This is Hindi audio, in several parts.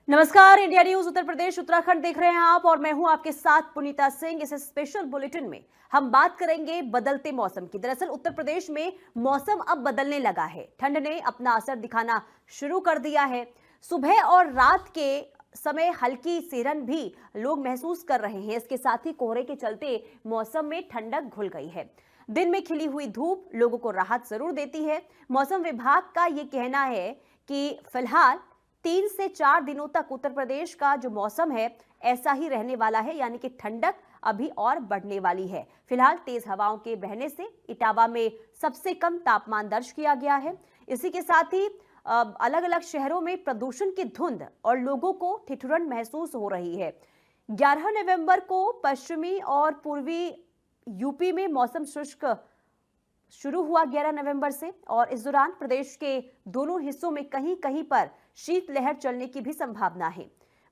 नमस्कार, इंडिया न्यूज उत्तर प्रदेश उत्तराखंड देख रहे हैं आप और मैं हूं आपके साथ पुनीता सिंह। इस स्पेशल बुलेटिन में हम बात करेंगे बदलते मौसम की। दरअसल उत्तर प्रदेश में मौसम अब बदलने लगा है। ठंड ने अपना असर दिखाना शुरू कर दिया है। सुबह और रात के समय हल्की सिरन भी लोग महसूस कर रहे हैं। इसके साथ ही कोहरे के चलते मौसम में ठंडक घुल गई है। दिन में खिली हुई धूप लोगों को राहत जरूर देती है। मौसम विभाग का ये कहना है कि फिलहाल 3 से 4 दिनों तक उत्तर प्रदेश का जो मौसम है ऐसा ही रहने वाला है, यानी कि ठंडक अभी और बढ़ने वाली है। फिलहाल तेज हवाओं के बहने से इटावा में सबसे कम तापमान दर्ज किया गया है। इसी के साथ ही अलग अलग शहरों में प्रदूषण की धुंध और लोगों को ठिठुरन महसूस हो रही है। 11 नवंबर को पश्चिमी और पूर्वी यूपी में मौसम शुष्क शुरू हुआ 11 नवंबर से, और इस दौरान प्रदेश के दोनों हिस्सों में कहीं कहीं पर शीतलहर चलने की भी संभावना है।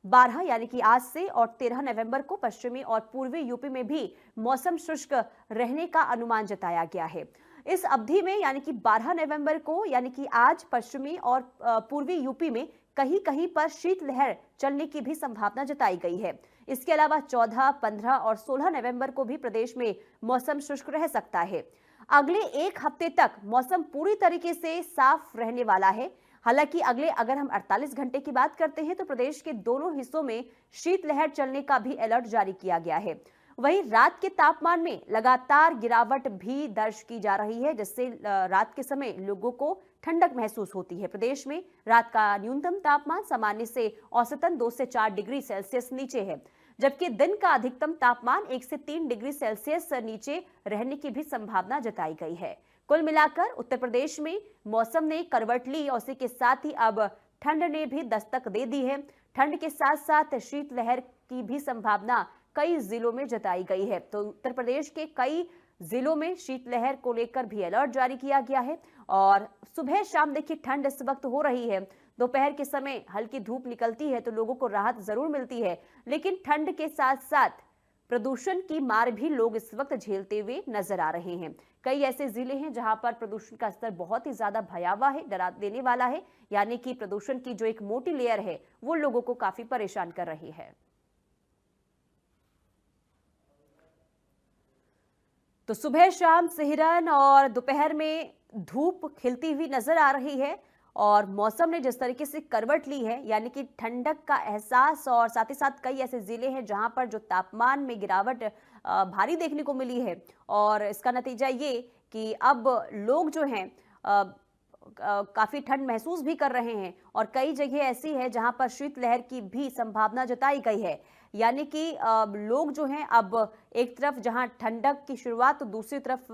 12 यानी कि आज से और 13 नवंबर को पश्चिमी और पूर्वी यूपी में भी मौसम शुष्क रहने का अनुमान जताया गया है। इस अवधि में यानी कि 12 नवंबर को यानी कि आज पश्चिमी और पूर्वी यूपी में कहीं कहीं पर शीतलहर चलने की भी संभावना जताई गई है। इसके अलावा 14, 15 और 16 नवंबर को भी प्रदेश में मौसम शुष्क रह सकता है। अगले एक हफ्ते तक मौसम पूरी तरीके से साफ रहने वाला है। हालांकि अगर हम 48 घंटे की बात करते हैं तो प्रदेश के दोनों हिस्सों में शीतलहर चलने का भी अलर्ट जारी किया गया है। वहीं रात के तापमान में लगातार गिरावट भी दर्ज की जा रही है, जिससे रात के समय लोगों को ठंडक महसूस होती है। प्रदेश में रात का न्यूनतम तापमान सामान्य से औसतन 2 से 4 डिग्री सेल्सियस नीचे है, जबकि दिन का अधिकतम तापमान 1 से 3 डिग्री सेल्सियस नीचे रहने की भी संभावना जताई गई है। कुल मिलाकर उत्तर प्रदेश में मौसम ने करवट ली और इसी के साथ ही अब ठंड ने भी दस्तक दे दी है। ठंड के साथ साथ शीतलहर की भी संभावना कई जिलों में जताई गई है। तो उत्तर प्रदेश के कई जिलों में शीतलहर को लेकर भी अलर्ट जारी किया गया है। और सुबह शाम देखिए ठंड इस वक्त हो रही है। दोपहर के समय हल्की धूप निकलती है तो लोगों को राहत जरूर मिलती है, लेकिन ठंड के साथ साथ प्रदूषण की मार भी लोग इस वक्त झेलते हुए नजर आ रहे हैं। कई ऐसे जिले हैं जहां पर प्रदूषण का स्तर बहुत ही ज्यादा भयावह है, डरा देने वाला है, यानी कि प्रदूषण की जो एक मोटी लेयर है वो लोगों को काफी परेशान कर रही है। तो सुबह शाम सिहरन और दोपहर में धूप खिलती हुई नजर आ रही है, और मौसम ने जिस तरीके से करवट ली है यानी कि ठंडक का एहसास, और साथ ही साथ कई ऐसे जिले हैं जहां पर जो तापमान में गिरावट भारी देखने को मिली है। और इसका नतीजा ये कि अब लोग जो हैं काफी ठंड महसूस भी कर रहे हैं, और कई जगह ऐसी है जहां पर शीतलहर की भी संभावना जताई गई है। यानी कि लोग जो हैं अब एक तरफ जहां ठंडक की शुरुआत, तो दूसरी तरफ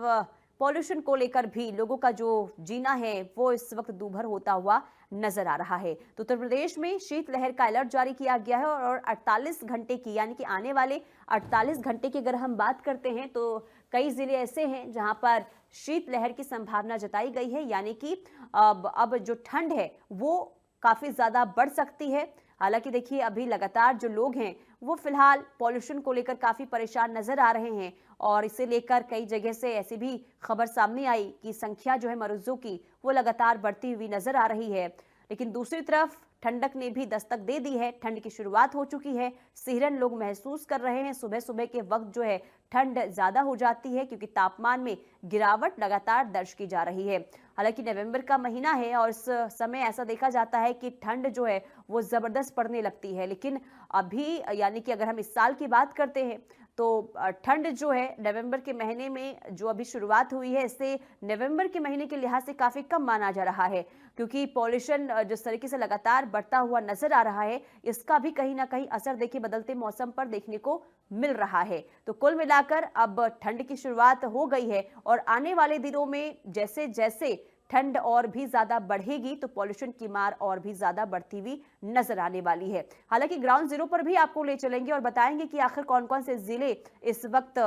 पॉल्यूशन को लेकर भी लोगों का जो जीना है वो इस वक्त दूभर होता हुआ नजर आ रहा है। तो उत्तर प्रदेश में शीतलहर का अलर्ट जारी किया गया है, और 48 घंटे की यानी कि आने वाले 48 घंटे की अगर हम बात करते हैं तो कई जिले ऐसे हैं जहां पर शीतलहर की संभावना जताई गई है। यानी कि अब जो ठंड है वो काफी ज्यादा बढ़ सकती है। हालांकि देखिए अभी लगातार जो लोग हैं वो फिलहाल पॉल्यूशन को लेकर काफी परेशान नजर आ रहे हैं, और इसे लेकर कई जगह से ऐसी भी खबर सामने आई कि संख्या जो है मरीजों की वो लगातार बढ़ती हुई नजर आ रही है। लेकिन दूसरी तरफ ठंडक ने भी दस्तक दे दी है। ठंड की शुरुआत हो चुकी है, सिहरन लोग महसूस कर रहे हैं। सुबह सुबह के वक्त जो है ठंड ज्यादा हो जाती है क्योंकि तापमान में गिरावट लगातार दर्ज की जा रही है। हालांकि नवंबर का महीना है और इस समय ऐसा देखा जाता है कि ठंड जो है वो जबरदस्त पड़ने लगती है, लेकिन अभी यानी कि अगर हम इस साल की बात करते हैं तो ठंड जो है नवंबर के महीने में जो अभी शुरुआत हुई है इससे नवंबर के महीने के लिहाज से काफी कम माना जा रहा है, क्योंकि पॉल्यूशन जिस तरीके से लगातार बढ़ता हुआ नजर आ रहा है इसका भी कहीं ना कहीं असर देखिए बदलते मौसम पर देखने को मिल रहा है। तो कुल मिलाकर अब ठंड की शुरुआत हो गई है, और आने वाले दिनों में जैसे जैसे ठंड और भी ज्यादा बढ़ेगी तो पॉल्यूशन की मार और भी ज्यादा बढ़ती हुई नजर आने वाली है। हालांकि ग्राउंड जीरो पर भी आपको ले चलेंगे और बताएंगे कि आखिर कौन कौन से जिले इस वक्त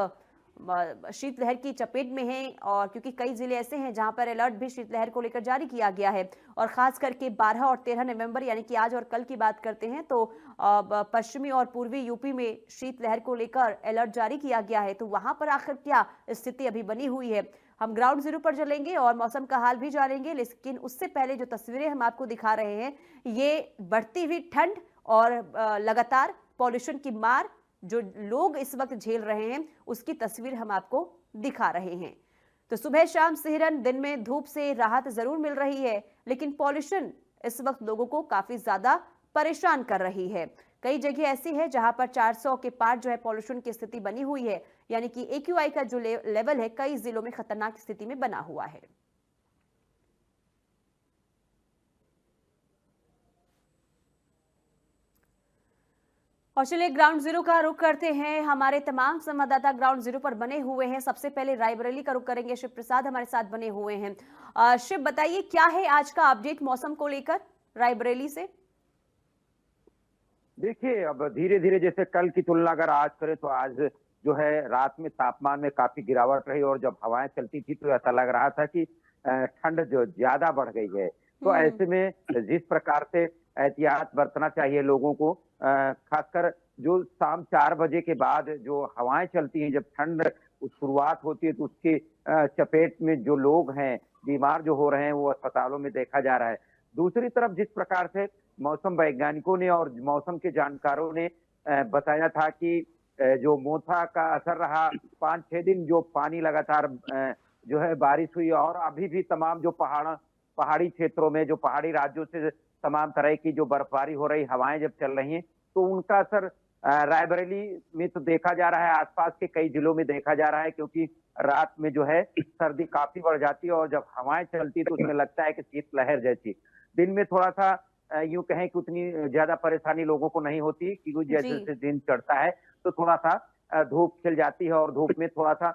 शीतलहर की चपेट में हैं, और क्योंकि कई जिले ऐसे हैं जहां पर अलर्ट भी शीतलहर को लेकर जारी किया गया है। और खास करके 12 और 13 नवंबर यानी कि आज और कल की बात करते हैं तो पश्चिमी और पूर्वी यूपी में शीतलहर को लेकर अलर्ट जारी किया गया है। तो वहां पर आखिर क्या स्थिति अभी बनी हुई है, हम ग्राउंड जीरो पर चलेंगे और मौसम का हाल भी जानेंगे। लेकिन उससे पहले जो तस्वीरें हम आपको दिखा रहे हैं ये बढ़ती हुई ठंड और लगातार पॉल्यूशन की मार जो लोग इस वक्त झेल रहे हैं उसकी तस्वीर हम आपको दिखा रहे हैं। तो सुबह शाम सिहरन, दिन में धूप से राहत जरूर मिल रही है, लेकिन पॉल्यूशन इस वक्त लोगों को काफी ज्यादा परेशान कर रही है। कई जगह ऐसी है जहां पर 400 के पार जो है पॉल्यूशन की स्थिति बनी हुई है, यानी कि AQI का जो लेवल है कई जिलों में खतरनाक स्थिति में बना हुआ है। और चलिए ग्राउंड जीरो का रुख करते हैं। हमारे तमाम संवाददाता ग्राउंड जीरो पर बने हुए हैं। सबसे पहले रायबरेली का रुख करेंगे, शिव प्रसाद हमारे साथ बने हुए हैं। शिव, बताइए क्या है आज का अपडेट मौसम को लेकर रायबरेली से? देखिए, अब धीरे धीरे जैसे कल की तुलना अगर आज करें तो आज जो है रात में तापमान में काफी गिरावट रही और जब हवाएं चलती थी तो ऐसा लग रहा था कि ठंड जो ज्यादा बढ़ गई है। तो ऐसे में जिस प्रकार से एहतियात बरतना चाहिए लोगों को, खासकर जो शाम 4 बजे के बाद जो हवाएं चलती हैं, जब ठंड शुरुआत होती है तो उसके चपेट में जो लोग हैं, बीमार जो हो रहे हैं, वो अस्पतालों में देखा जा रहा है। दूसरी तरफ जिस प्रकार से मौसम वैज्ञानिकों ने और मौसम के जानकारों ने बताया था कि जो मोथा का असर रहा, 5-6 दिन जो पानी लगातार जो है बारिश हुई और अभी भी तमाम जो पहाड़ी क्षेत्रों में, जो पहाड़ी राज्यों से तमाम तरह की जो बर्फबारी हो रही, हवाएं जब चल रही हैं, तो उनका असर रायबरेली में तो देखा जा रहा है, आसपास के कई जिलों में देखा जा रहा है, क्योंकि रात में जो है सर्दी काफी बढ़ जाती है और जब हवाएं चलती है तो उसमें लगता है कि शीतलहर जैसी। दिन में थोड़ा सा यूं कहें कि उतनी ज्यादा परेशानी लोगों को नहीं होती, क्योंकि जैसे जैसे दिन चढ़ता है तो थोड़ा सा धूप खिल जाती है और धूप में थोड़ा सा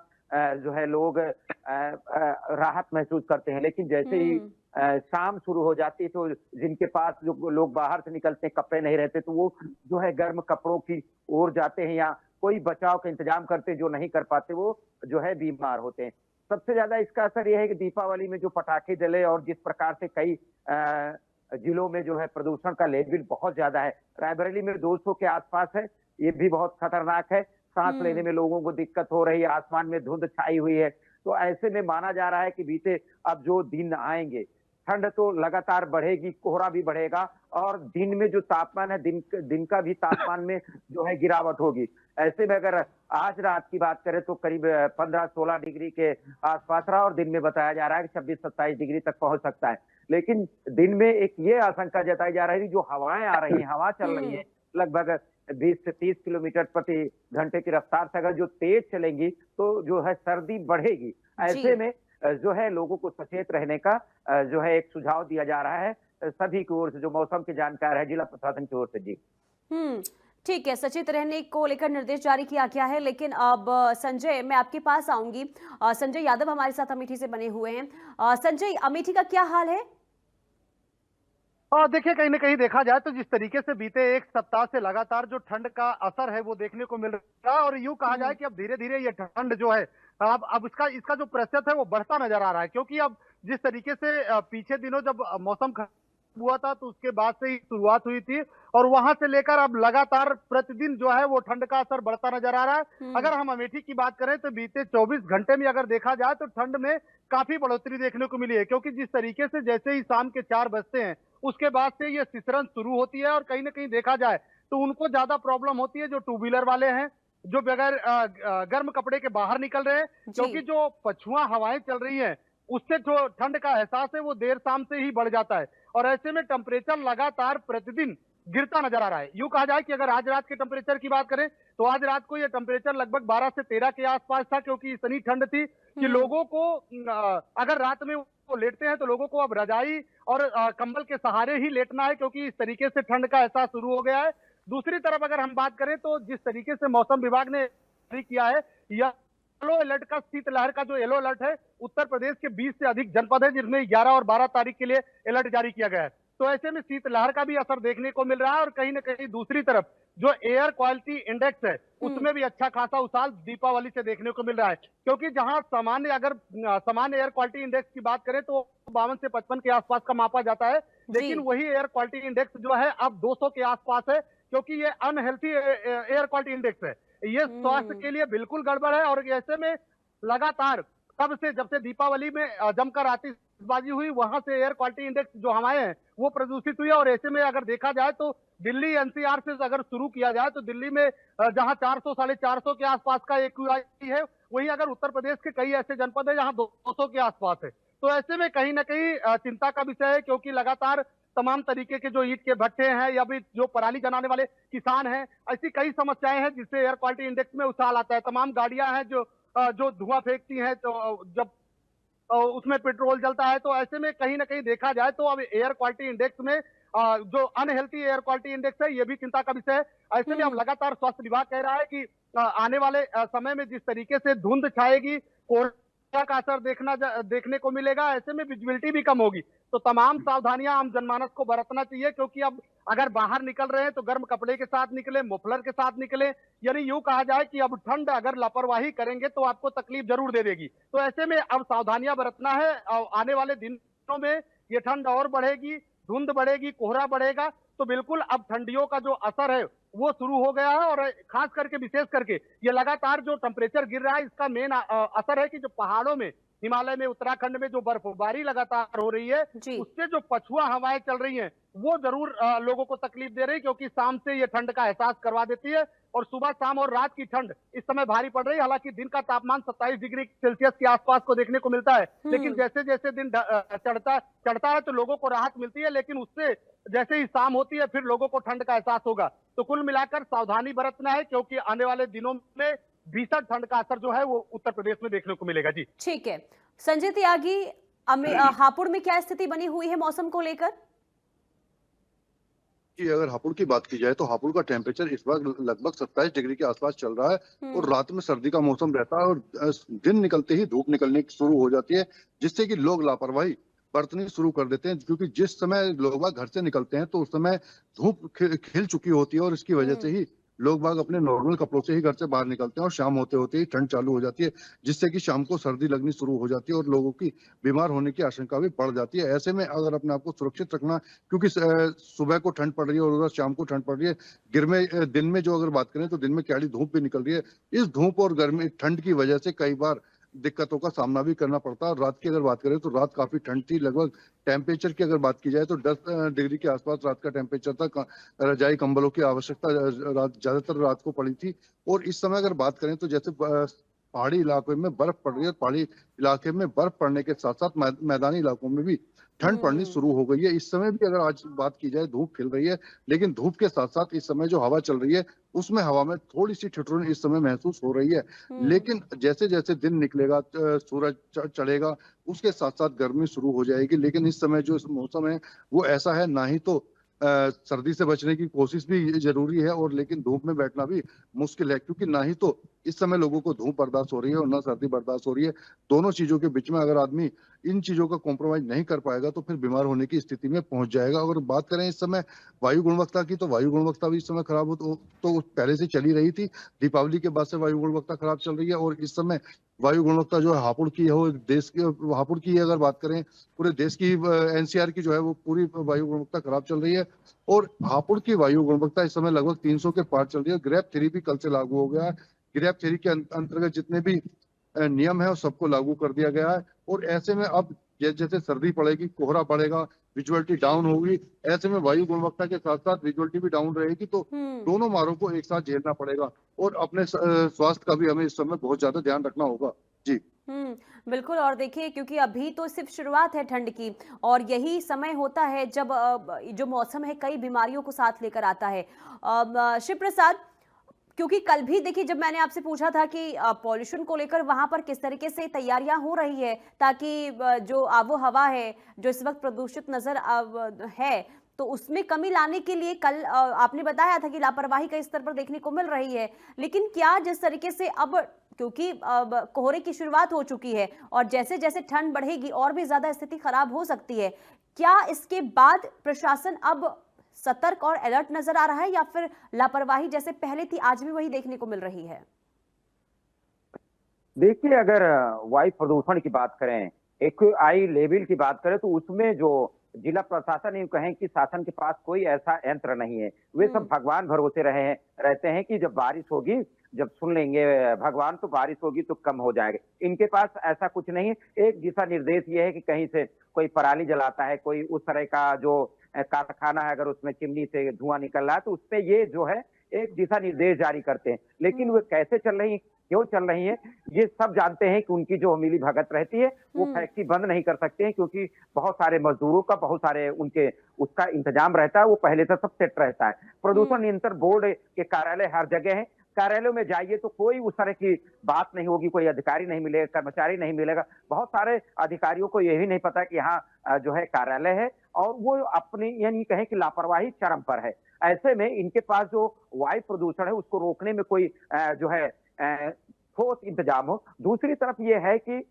जो है लोग राहत महसूस करते हैं। लेकिन जैसे ही शाम शुरू हो जाती है तो जिनके पास जो लोग बाहर से निकलते हैं, कपड़े नहीं रहते, तो वो जो है गर्म कपड़ों की ओर जाते हैं या कोई बचाव का इंतजाम करते हैं। जो नहीं कर पाते वो जो है बीमार होते हैं। सबसे ज्यादा इसका असर यह है कि दीपावली में जो पटाखे जले और जिस प्रकार से कई जिलों में जो है प्रदूषण का लेवल बहुत ज्यादा है। रायबरेली में 200 के आसपास है, ये भी बहुत खतरनाक है। सांस लेने में लोगों को दिक्कत हो रही है, आसमान में धुंध छाई हुई है। तो ऐसे में माना जा रहा है कि बीते अब जो दिन आएंगे, ठंड तो लगातार बढ़ेगी, कोहरा भी बढ़ेगा और दिन में जो तापमान है, दिन का भी तापमान में जो है गिरावट होगी। ऐसे में अगर आज रात की बात करें तो करीब 15-16 डिग्री के आसपास रहा और दिन में बताया जा रहा है कि 26-27 डिग्री तक पहुंच सकता है। लेकिन दिन में एक ये आशंका जताई जा रही है, जो हवाएं आ रही हैं, हवा चल रही है लगभग 20 से 30 किलोमीटर प्रति घंटे की रफ्तार से, अगर जो तेज चलेंगी तो जो है सर्दी बढ़ेगी। ऐसे में जो है लोगों को सचेत रहने का जो है एक सुझाव दिया जा रहा है सभी की ओर से, जो मौसम के जानकार है जिला प्रशासन की ओर से। जी ठीक है, सचेत रहने को लेकर निर्देश जारी किया गया है। लेकिन अब संजय, मैं आपके पास आऊंगी। संजय यादव हमारे साथ अमेठी से बने हुए हैं। संजय, अमेठी का क्या हाल है? और देखिए, कहीं ना कहीं देखा जाए तो जिस तरीके से बीते एक सप्ताह से लगातार जो ठंड का असर है वो देखने को मिल रहा है और यूं कहा जाए कि अब धीरे धीरे ये ठंड जो है अब इसका जो प्रतिशत है वो बढ़ता नजर आ रहा है। क्योंकि अब जिस तरीके से पीछे दिनों जब मौसम खराब हुआ था तो उसके बाद से ही शुरुआत हुई थी और वहां से लेकर अब लगातार प्रतिदिन जो है वो ठंड का असर बढ़ता नजर आ रहा है। अगर हम अमेठी की बात करें तो बीते 24 घंटे में अगर देखा जाए तो ठंड में काफी बढ़ोतरी देखने को मिली है। क्योंकि जिस तरीके से जैसे ही शाम के 4 बजते हैं उसके बाद से ये सिसरन शुरू होती है और कहीं ना कहीं देखा जाए तो उनको ज्यादा प्रॉब्लम होती है जो 2 व्हीलर वाले हैं, जो बगैर गर्म कपड़े के बाहर निकल रहे हैं। क्योंकि जो पछुआ हवाएं चल रही हैं उससे जो ठंड का एहसास है वो देर शाम से ही बढ़ जाता है और ऐसे में टेम्परेचर लगातार प्रतिदिन गिरता नजर आ रहा है। यूं कहा जाए कि अगर आज रात के टेम्परेचर की बात करें तो आज रात को ये टेम्परेचर लगभग 12 से 13 के आसपास था। क्योंकि इतनी ठंड थी कि लोगों को अगर रात में वो लेटते हैं तो लोगों को अब रजाई और कंबल के सहारे ही लेटना है, क्योंकि इस तरीके से ठंड का एहसास शुरू हो गया है। दूसरी तरफ अगर हम बात करें तो जिस तरीके से मौसम विभाग ने जारी किया है, यह येलो अलर्ट का, शीतलहर का जो येलो अलर्ट है, उत्तर प्रदेश के 20 से अधिक जनपद है जिसमें 11 और 12 तारीख के लिए अलर्ट जारी किया गया है। तो ऐसे में शीतलहर का भी असर देखने को मिल रहा है और कहीं ना कहीं दूसरी तरफ जो एयर क्वालिटी इंडेक्स है उसमें भी अच्छा खासा उछाल दीपावली से देखने को मिल रहा है। क्योंकि जहां सामान्य एयर क्वालिटी इंडेक्स की बात करें तो 52 से 55 के आसपास का मापा जाता है, लेकिन वही एयर क्वालिटी इंडेक्स जो है अब 200 के आसपास है। क्योंकि ये अनहेल्थी एयर क्वालिटी इंडेक्स है, ये स्वास्थ्य के लिए बिल्कुल गड़बड़ है। और ऐसे में लगातार जब से दीपावली में जमकर आतिश आतिशबाजी हुई, वहां से एयर क्वालिटी इंडेक्स जो हवाएं हैं वो प्रदूषित हुई। और ऐसे में अगर देखा जाए तो दिल्ली एनसीआर से अगर शुरू किया जाए तो दिल्ली में जहां 400 450 के आसपास का एक्यूआई है, वहीं अगर उत्तर प्रदेश के कई ऐसे जनपद है जहां 200 के आसपास है। तो ऐसे में कहीं ना कहीं चिंता का विषय है, क्योंकि लगातार तमाम तरीके के जो ईंट के भट्टे हैं या भी जो पराली जलाने वाले किसान हैं, ऐसी कई समस्याएं हैं जिससे एयर क्वालिटी इंडेक्स में उछाल आता है। तमाम गाड़ियां हैं जो धुआं फेंकती हैं, तो जब उसमें पेट्रोल जलता है, तो ऐसे में कहीं ना कहीं देखा जाए तो अब एयर क्वालिटी इंडेक्स में जो अनहेल्थी एयर क्वालिटी इंडेक्स है, ये भी चिंता का विषय है। ऐसे में अब लगातार स्वास्थ्य विभाग कह रहा है कि आने वाले समय में जिस तरीके से धुंध छाएगी, कोहरा का असर देखने को मिलेगा, ऐसे में विजिबिलिटी भी कम होगी। तो तमाम सावधानियां आम जनमानस को बरतना चाहिए, क्योंकि अब अगर बाहर निकल रहे हैं तो गर्म कपड़े के साथ निकले, मफलर के साथ निकले। यानी यूं कहा जाए कि अब ठंड अगर लापरवाही करेंगे तो आपको तकलीफ जरूर दे देगी। तो ऐसे में अब सावधानियां बरतना है। आने वाले दिनों में ये ठंड और बढ़ेगी, धुंध बढ़ेगी, कोहरा बढ़ेगा। तो बिल्कुल अब ठंडियों का जो असर है वो शुरू हो गया है। और खास करके विशेष करके ये लगातार जो टेम्परेचर गिर रहा है, इसका मेन असर है कि जो पहाड़ों में, हिमालय में, उत्तराखंड में जो बर्फबारी लगातार हो रही है, उससे जो पछुआ हवाएं चल रही हैं वो जरूर लोगों को तकलीफ दे रही है, क्योंकि शाम से ये ठंड का एहसास करवा देती है। और सुबह, शाम और रात की ठंड इस समय भारी पड़ रही है। हालांकि दिन का तापमान 27 डिग्री सेल्सियस के आसपास को देखने को मिलता है, लेकिन जैसे जैसे दिन चढ़ता है तो लोगों को राहत मिलती है, लेकिन उससे जैसे ही शाम होती है फिर लोगों को ठंड का एहसास होगा। तो कुल मिलाकर सावधानी बरतना है, क्योंकि आने वाले दिनों में भीषण ठंड का असर जो है वो उत्तर प्रदेश में देखने को मिलेगा। जी ठीक है संजय त्यागी, हापुड़ में क्या स्थिति बनी हुई है मौसम को लेकर? कि अगर हापुड़ की बात की जाए तो हापुड़ का टेम्परेचर इस वक्त लगभग 27 डिग्री के आसपास चल रहा है और रात में सर्दी का मौसम रहता है और दिन निकलते ही धूप निकलने शुरू हो जाती है, जिससे कि लोग लापरवाही बरतनी शुरू कर देते हैं। क्योंकि जिस समय लोग बाग घर से निकलते हैं तो उस समय धूप खिल चुकी होती है और इसकी वजह से ही लोग बाग अपने नॉर्मल कपड़ों से ही घर से बाहर निकलते हैं और शाम होते होते ही ठंड चालू हो जाती है, जिससे कि शाम को सर्दी लगनी शुरू हो जाती है और लोगों की बीमार होने की आशंका भी बढ़ जाती है। ऐसे में अगर अपने आप को सुरक्षित रखना, क्योंकि सुबह को ठंड पड़ रही है और उधर शाम को ठंड पड़ रही है, दिन में जो अगर बात करें तो दिन में कैडी धूप भी निकल रही है। इस धूप और गर्मी ठंड की वजह से कई बार दिक्कतों का सामना भी करना पड़ता है। रात की अगर बात करें तो रात काफी ठंड थी, लगभग टेम्परेचर की अगर बात की जाए तो 10 डिग्री के आसपास रात का टेम्परेचर था। रजाई कंबलों की आवश्यकता ज्यादातर रात को पड़ी थी। और इस समय अगर बात करें तो जैसे पहाड़ी इलाकों में बर्फ पड़ रही है, पहाड़ी इलाके में बर्फ पड़ने के साथ साथ मैदानी इलाकों में भी ठंड पड़नी शुरू हो गई है। इस समय भी अगर आज बात की जाए धूप खिल रही है, लेकिन धूप के साथ साथ इस समय जो हवा चल रही है उसमें हवा में थोड़ी सी ठिठुरन इस समय महसूस हो रही है। लेकिन जैसे जैसे दिन निकलेगा, सूरज चढ़ेगा, उसके साथ साथ गर्मी शुरू हो जाएगी। लेकिन इस समय जो मौसम है वो ऐसा है, ना ही तो सर्दी से बचने की कोशिश भी जरूरी है और लेकिन धूप में बैठना भी मुश्किल है, क्योंकि ना ही तो इस समय लोगों को धूप बर्दाश्त हो रही है और ना सर्दी बर्दाश्त हो रही है। दोनों चीजों के बीच में अगर आदमी इन चीजों का कॉम्प्रोमाइज नहीं कर पाएगा तो फिर बीमार होने की स्थिति में पहुंच जाएगा। अगर बात करें इस समय वायु गुणवत्ता की, तो वायु गुणवत्ता भी इस समय खराब हो तो पहले से चली रही थी। दीपावली के बाद से वायु गुणवत्ता खराब चल रही है और इस समय वायु गुणवत्ता जो है हापुड़ की हो, देश के हापुड़ की अगर बात करें पूरे देश की, एनसीआर की जो है वो पूरी वायु गुणवत्ता खराब चल रही है। और हापुड़ की वायु गुणवत्ता इस समय लगभग 300 के पार चल रही है। ग्रेप 3 भी कल से लागू हो गया है। ग्रेप 3 के अंतर्गत जितने भी नियम है सबको लागू कर दिया गया है। और ऐसे में अब जैसे सर्दी पड़ेगी, कोहरा पड़ेगा, विजुअलिटी डाउन होगी, ऐसे में वायु गुणवत्ता के साथ साथ विजुअलिटी भी डाउन रहेगी। तो दोनों मारों को एक साथ झेलना पड़ेगा और अपने स्वास्थ्य का भी हमें इस समय बहुत ज्यादा ध्यान रखना होगा। जी बिल्कुल। और देखिए, क्योंकि अभी तो सिर्फ शुरुआत है ठंड की और यही समय होता है जब जो मौसम है कई बीमारियों को साथ लेकर आता है। शिव प्रसाद, क्योंकि कल भी देखिए जब मैंने आपसे पूछा था कि पॉल्यूशन को लेकर वहां पर किस तरीके से तैयारियां हो रही है ताकि जो आबो हवा है जो इस वक्त प्रदूषित नजर है, तो उसमें कमी लाने के लिए कल आपने बताया था कि लापरवाही कई स्तर पर देखने को मिल रही है। लेकिन क्या जिस तरीके से अब, क्योंकि कोहरे की शुरुआत हो चुकी है और जैसे जैसे ठंड बढ़ेगी और भी ज्यादा स्थिति खराब हो सकती है, क्या इसके बाद प्रशासन अब सतर्क और अलर्ट नजर आ रहा है या फिर लापरवाही जैसे पहले थी आज भी वही देखने को मिल रही है? देखिए, अगर वायु प्रदूषण की बात करें, एक्यूआई लेवल की बात करें, तो उसमें जो जिला प्रशासन यूं कहें कि शासन के पास कोई ऐसा यंत्र नहीं है। वे सब भगवान भरोसे रहते हैं कि जब बारिश होगी जब सुन लेंगे भगवान तो बारिश होगी तो कम हो जाएगा। इनके पास ऐसा कुछ नहीं है। एक दिशा निर्देश ये है कि कहीं से कोई पराली जलाता है, कोई उस तरह का जो कारखाना है, अगर उसमें चिमनी से धुआं निकल रहा है तो उसपे ये जो है एक दिशा निर्देश जारी करते हैं। लेकिन वो कैसे चल रही है, क्यों चल रही है, ये सब जानते हैं कि उनकी जो मिली भगत रहती है वो फैक्ट्री बंद नहीं कर सकते हैं, क्योंकि बहुत सारे मजदूरों का, बहुत सारे उनके उसका इंतजाम रहता है, वो पहले से सब सेट रहता है। प्रदूषण नियंत्रण बोर्ड के कार्यालय हर जगह है। कार्यालयों में जाइए तो कोई उस तरह की बात नहीं होगी, कोई अधिकारी नहीं मिलेगा, कर्मचारी नहीं मिलेगा। बहुत सारे अधिकारियों को यही नहीं पता कि यहाँ जो है कार्यालय है, और वो अपनी यानी कहें कि लापरवाही चरम पर है। ऐसे में इनके पास जो वायु प्रदूषण है उसको रोकने में कोई जो है ठोस इंतजाम हो। दूसरी तरफ ये है कि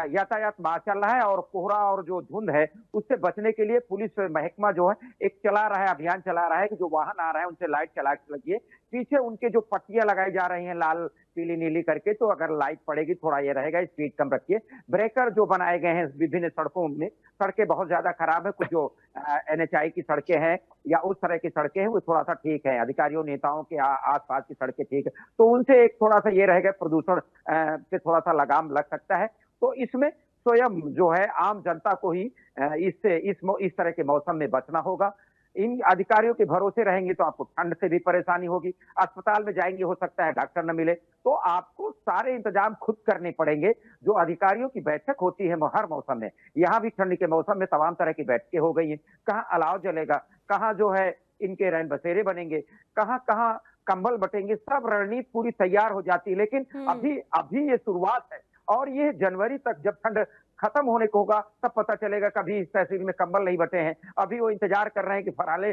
यातायात मार्ग चल रहा है और कोहरा और जो धुंध है उससे बचने के लिए पुलिस महकमा जो है एक चला रहा है, अभियान चला रहा है कि जो वाहन आ रहे हैं उनसे लाइट चला के लगिए। पीछे उनके जो पट्टियां लगाई जा रही हैं लाल पीली नीली करके, तो अगर लाइट पड़ेगी थोड़ा ये रहेगा, स्पीड कम रखिए। ब्रेकर जो बनाए गए हैं विभिन्न सड़कों में, सड़कें बहुत ज्यादा खराब है, कुछ जो NHI की सड़कें हैं या उस तरह की सड़कें हैं वो थोड़ा सा ठीक है, अधिकारियों नेताओं के आसपास की सड़कें ठीक है, तो उनसे एक थोड़ा सा ये रहेगा, प्रदूषण से थोड़ा सा लगाम लग सकता है। तो इसमें स्वयं जो है आम जनता को ही इससे इस तरह के मौसम में बचना होगा। इन अधिकारियों के भरोसे रहेंगे तो आपको ठंड से भी परेशानी होगी। अस्पताल में जाएंगे, हो सकता है डॉक्टर न मिले, तो आपको सारे इंतजाम खुद करने पड़ेंगे। जो अधिकारियों की बैठक होती है हर मौसम में, यहाँ भी ठंड के मौसम में तमाम तरह की बैठकें हो गई हैं। कहाँ अलाव जलेगा, कहाँ जो है इनके रैन बसेरे बनेंगे, कहाँ कहाँ कंबल बटेंगे, सब रणनीति पूरी तैयार हो जाती है। लेकिन अभी ये शुरुआत है, और ये जनवरी तक जब ठंड खत्म होने को होगा तब पता चलेगा। कभी इस तहसील में कंबल नहीं बटे हैं, अभी वो इंतजार कर रहे हैं कि फराले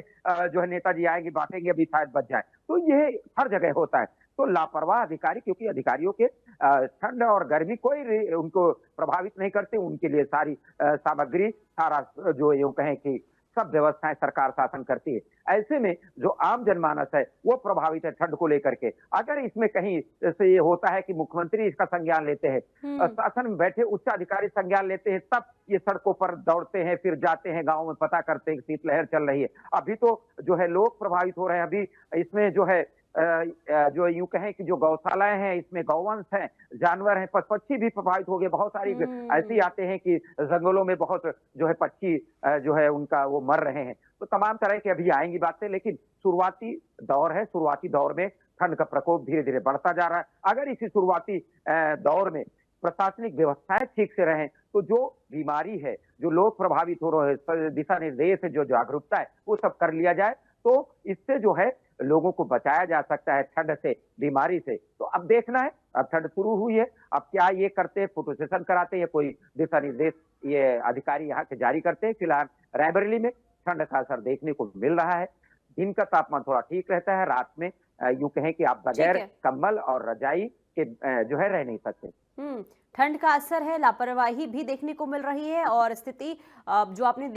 जो है नेताजी आएंगे बांटेंगे, अभी शायद बच जाए। तो ये हर जगह होता है। तो लापरवाह अधिकारी, क्योंकि अधिकारियों के ठंड और गर्मी कोई उनको प्रभावित नहीं करते, उनके लिए सारी सामग्री, सारा जो यूं कहें कि सब व्यवस्थाएं सरकार शासन करती है। ऐसे में जो आम जनमानस है वो प्रभावित है ठंड को लेकर के। अगर इसमें कहीं से ये होता है कि मुख्यमंत्री इसका संज्ञान लेते हैं, शासन में बैठे उच्च अधिकारी संज्ञान लेते हैं, तब ये सड़कों पर दौड़ते हैं, फिर जाते हैं गाँव में, पता करते हैं कि शीतलहर चल रही है। अभी तो जो है लोग प्रभावित हो रहे हैं। अभी इसमें जो है जो यूं कहें कि जो गौशालाएं हैं, इसमें गौवंश हैं, जानवर हैं, पक्षी भी प्रभावित हो गए। बहुत सारी ऐसे आते हैं कि जंगलों में बहुत जो है पक्षी जो है उनका वो मर रहे हैं। तो तमाम तरह की अभी आएंगी बातें, लेकिन शुरुआती दौर है। शुरुआती दौर में ठंड का प्रकोप धीरे धीरे बढ़ता जा रहा है। अगर इसी शुरुआती दौर में प्रशासनिक व्यवस्थाएं ठीक से रहें तो जो बीमारी है, जो लोग प्रभावित हो रहे हैं, दिशा निर्देश है, जो जागरूकता है, वो सब कर लिया जाए तो इससे जो है लोगों को बचाया जा सकता है ठंड से, बीमारी से। तो अब देखना है, अब ठंड शुरू हुई है, अब क्या ये करते हैं, फोटो सेशन कराते हैं, कोई दिशा निर्देश ये अधिकारी यहाँ के जारी करते हैं। फिलहाल रायबरेली में ठंड का असर देखने को मिल रहा है। दिन का तापमान थोड़ा ठीक रहता है, रात में यूं कहें कि आप बगैर कंबल और रजाई के जो है रह नहीं सकते। ठंड का असर है, लापरवाही भी देखने को मिल रही है, और स्थिति जो आपने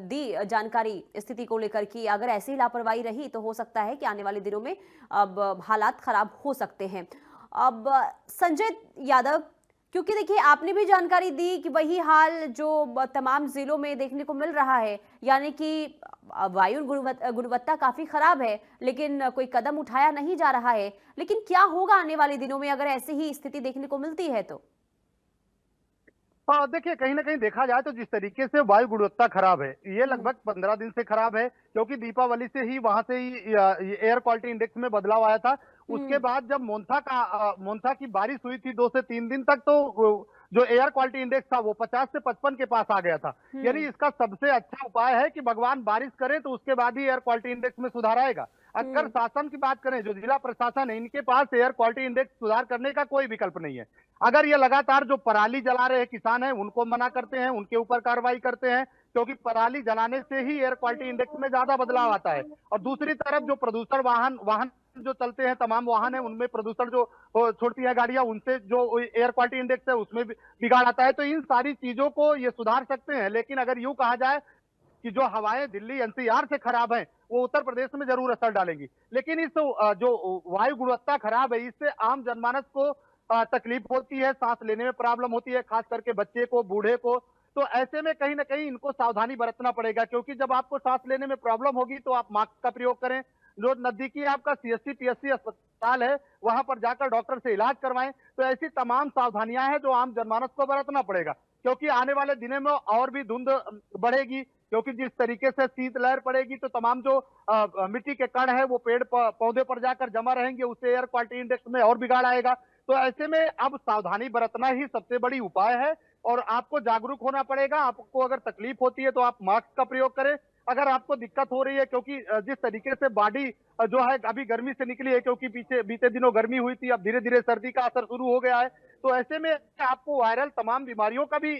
दी जानकारी स्थिति को लेकर कि अगर ऐसी ही लापरवाही रही तो हो सकता है कि आने वाले दिनों में अब हालात खराब हो सकते हैं। अब संजय यादव, क्योंकि देखिए आपने भी जानकारी दी कि वही हाल जो तमाम जिलों में देखने को मिल रहा है, यानी कि वायु गुणवत्ता काफी खराब है, लेकिन कोई कदम उठाया नहीं जा रहा है। लेकिन क्या होगा आने वाले दिनों में अगर ऐसी ही स्थिति देखने को मिलती है तो? देखिए कहीं ना कहीं देखा जाए तो जिस तरीके से वायु गुणवत्ता खराब है, ये लगभग 15 दिन से खराब है, क्योंकि दीपावली से ही वहां से ही एयर क्वालिटी इंडेक्स में बदलाव आया था। उसके बाद जब मोन्था की बारिश हुई थी 2 से 3 दिन तक, तो जो एयर क्वालिटी इंडेक्स था वो 50 से 55 के पास आ गया था। यानी इसका सबसे अच्छा उपाय है कि भगवान बारिश करे तो उसके बाद ही एयर क्वालिटी इंडेक्स में सुधार आएगा। अगर शासन की बात करें, जो जिला प्रशासन है, इनके पास एयर क्वालिटी इंडेक्स सुधार करने का कोई विकल्प नहीं है। अगर ये लगातार जो पराली जला रहे किसान हैं उनको मना करते हैं, उनके ऊपर कार्रवाई करते हैं, क्योंकि पराली जलाने से ही एयर क्वालिटी इंडेक्स में ज्यादा बदलाव आता है। और दूसरी तरफ जो प्रदूषण वाहन जो चलते हैं, तमाम वाहन है, उनमें प्रदूषण जो छोड़ती है गाड़ियां, उनसे जो एयर क्वालिटी इंडेक्स है उसमें बिगाड़ आता है। तो इन सारी चीजों को ये सुधार सकते हैं। लेकिन अगर यूं कहा जाए कि जो हवाएं दिल्ली NCR से खराब हैं वो उत्तर प्रदेश में जरूर असर डालेंगी, लेकिन इस जो वायु गुणवत्ता खराब है इससे आम जनमानस को तकलीफ होती है, सांस लेने में प्रॉब्लम होती है, खास करके बच्चे को, बूढ़े को। तो ऐसे में कहीं ना कहीं इनको सावधानी बरतना पड़ेगा, क्योंकि जब आपको सांस लेने में प्रॉब्लम होगी तो आप मास्क का प्रयोग करें, जो नजदीकी आपका सीएससी पीएससी अस्पताल है वहां पर जाकर डॉक्टर से इलाज करवाएं। तो ऐसी तमाम सावधानियां हैं जो आम जनमानस को बरतना पड़ेगा, क्योंकि आने वाले दिनों में और भी धुंध बढ़ेगी, क्योंकि जिस तरीके से शीतलहर पड़ेगी तो तमाम जो मिट्टी के कण है वो पेड़ पौधे पर जाकर जमा रहेंगे, उससे एयर क्वालिटी इंडेक्स में और बिगाड़ आएगा। तो ऐसे में अब सावधानी बरतना ही सबसे बड़ी उपाय है और आपको जागरूक होना पड़ेगा। आपको अगर तकलीफ होती है तो आप मास्क का प्रयोग करें। अगर आपको दिक्कत हो रही है, क्योंकि जिस तरीके से बॉडी जो है अभी गर्मी से निकली है, क्योंकि पीछे बीते दिनों गर्मी हुई थी, अब धीरे धीरे सर्दी का असर शुरू हो गया है, तो ऐसे में आपको वायरल तमाम बीमारियों का भी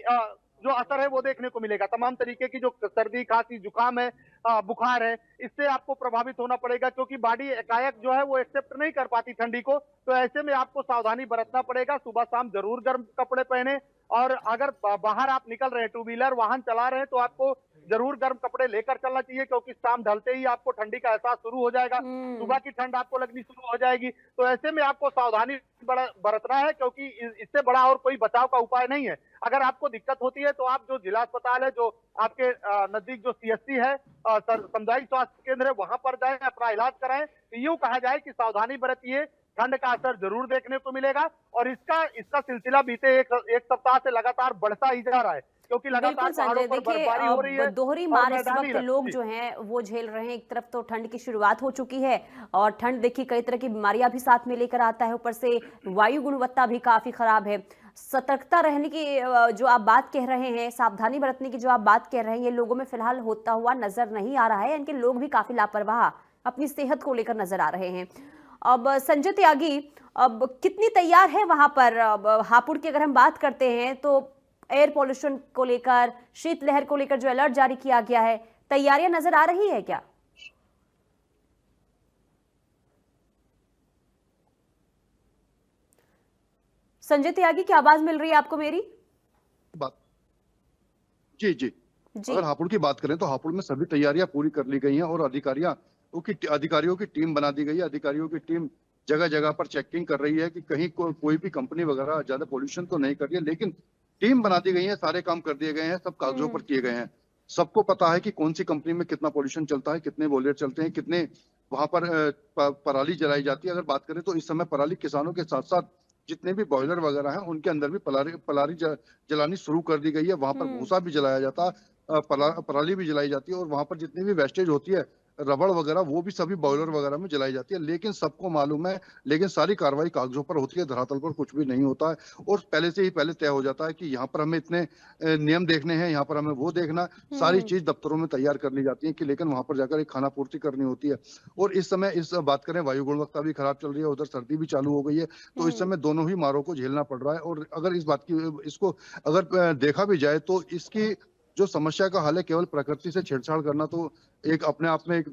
जो असर है वो देखने को मिलेगा। तमाम तरीके की जो सर्दी खांसी जुकाम है, बुखार है, इससे आपको प्रभावित होना पड़ेगा, क्योंकि बॉडी एकाएक जो है वो एक्सेप्ट नहीं कर पाती ठंडी को। तो ऐसे में आपको सावधानी बरतना पड़ेगा। सुबह शाम जरूर गर्म कपड़े पहने, और अगर बाहर आप निकल रहे हैं, टू व्हीलर वाहन चला रहे हैं, तो आपको जरूर गर्म कपड़े लेकर चलना चाहिए, क्योंकि शाम ढलते ही आपको ठंडी का एहसास शुरू हो जाएगा, सुबह की ठंड आपको लगनी शुरू हो जाएगी। तो ऐसे में आपको सावधानी बरतना है, क्योंकि इससे बड़ा और कोई बचाव का उपाय नहीं है। अगर आपको दिक्कत होती है तो आप जो जिला अस्पताल है, जो आपके नजदीक जो सीएससी है, सामुदायिक स्वास्थ्य केंद्र है, वहां पर जाएं, अपना इलाज कराएं। यूं कहा जाए कि सावधानी बरतिए, ठंड का असर जरूर देखने को मिलेगा, और इसका सिलसिला बीते एक सप्ताह से लगातार बढ़ता ही जा रहा है, क्योंकि लगातार बिल्कुल संजय, पहाड़ों पर बर्फबारी हो रही है। दोहरी और मार इस मैदानी वक्त लोग जो हैं वो झेल रहे हैं। एक तरफ तो ठंड की शुरुआत हो चुकी है, और ठंड देखिए कई तरह की बीमारियां भी साथ में लेकर आता है, ऊपर से वायु गुणवत्ता भी काफी खराब है। सतर्कता रहने की जो आप बात कह रहे हैं, सावधानी बरतने की जो आप बात कह रहे हैं, ये लोगों में फिलहाल होता हुआ नजर नहीं आ रहा है। इनके लोग भी काफी लापरवाह अपनी सेहत को लेकर नजर आ रहे हैं। अब संजय त्यागी, अब कितनी तैयार है वहां पर? अब हापुड़ की अगर हम बात करते हैं तो एयर पॉल्यूशन को लेकर, शीतलहर को लेकर जो अलर्ट जारी किया गया है, तैयारियां नजर आ रही है क्या? संजय त्यागी, की आवाज मिल रही है आपको मेरी? बात जी जी जी। अगर हापुड़ की बात करें तो हापुड़ में सभी तैयारियां पूरी कर ली गई हैं, और अधिकारियों की टीम बना दी गई है। अधिकारियों की टीम जगह जगह पर चेकिंग कर रही है कि कहीं कोई भी कंपनी वगैरह ज्यादा पोल्यूशन तो नहीं कर रही है, लेकिन टीम बना दी गई है, सारे काम कर दिए गए हैं, सब कागजों पर किए गए हैं। सबको पता है कि कौन सी कंपनी में कितना पोल्यूशन चलता है, कितने बॉयलर चलते हैं, कितने वहां पर पराली जलाई जाती है। अगर बात करें तो इस समय पराली किसानों के साथ साथ जितने भी बॉयलर वगैरह हैं उनके अंदर भी पराली जलानी शुरू कर दी गई है। वहां पर भूसा भी जलाया जाता है, पराली भी जलाई जाती है, और वहां पर जितनी भी वेस्टेज होती है, रबड़ वगैरह, वो भी सभी बॉयलर वगैरह में जलाई जाती है। लेकिन सबको मालूम है, लेकिन सारी कार्रवाई कागजों पर होती है, धरातल पर कुछ भी नहीं होता है, और पहले से ही तय हो जाता है कि यहाँ पर हमें इतने नियम देखने हैं, यहाँ पर हमें वो देखना, सारी चीज दफ्तरों में तैयार कर ली जाती है कि लेकिन वहां पर जाकर एक खाना पूर्ति करनी होती है। और इस समय इस बात करें, वायु गुणवत्ता भी खराब चल रही है, उधर सर्दी भी चालू हो गई है, तो इस समय दोनों ही मारों को झेलना पड़ रहा है। और अगर इसको अगर देखा भी जाए तो इसकी जो समस्या का हल है केवल प्रकृति से छेड़छाड़ करना, तो एक अपने आप में एक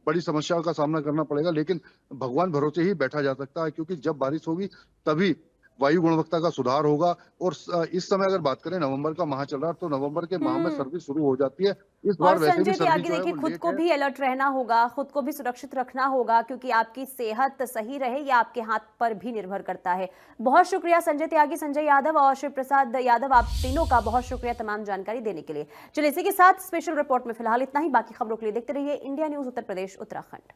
बड़ी समस्या का सामना करना पड़ेगा। लेकिन भगवान भरोसे ही बैठा जा सकता है, क्योंकि जब बारिश होगी तभी वायु गुणवत्ता का सुधार होगा। और इस समय अगर बात करें, नवंबर का माह चल रहा है, तो नवंबर के माह में सर्दी शुरू हो जाती है। इस बार और वैसे भी संजय सर्दी त्यागी जो है देखिए, वो खुद लेट को है। भी अलर्ट रहना होगा, खुद को भी सुरक्षित रखना होगा, क्योंकि आपकी सेहत सही रहे या आपके हाथ पर भी निर्भर करता है। बहुत शुक्रिया संजय त्यागी, संजय यादव और शिव प्रसाद यादव, आप तीनों का बहुत शुक्रिया तमाम जानकारी देने के लिए। चलिए इसी के साथ स्पेशल रिपोर्ट में फिलहाल इतना ही। बाकी खबरों के लिए देखते रहिए इंडिया न्यूज उत्तर प्रदेश उत्तराखंड।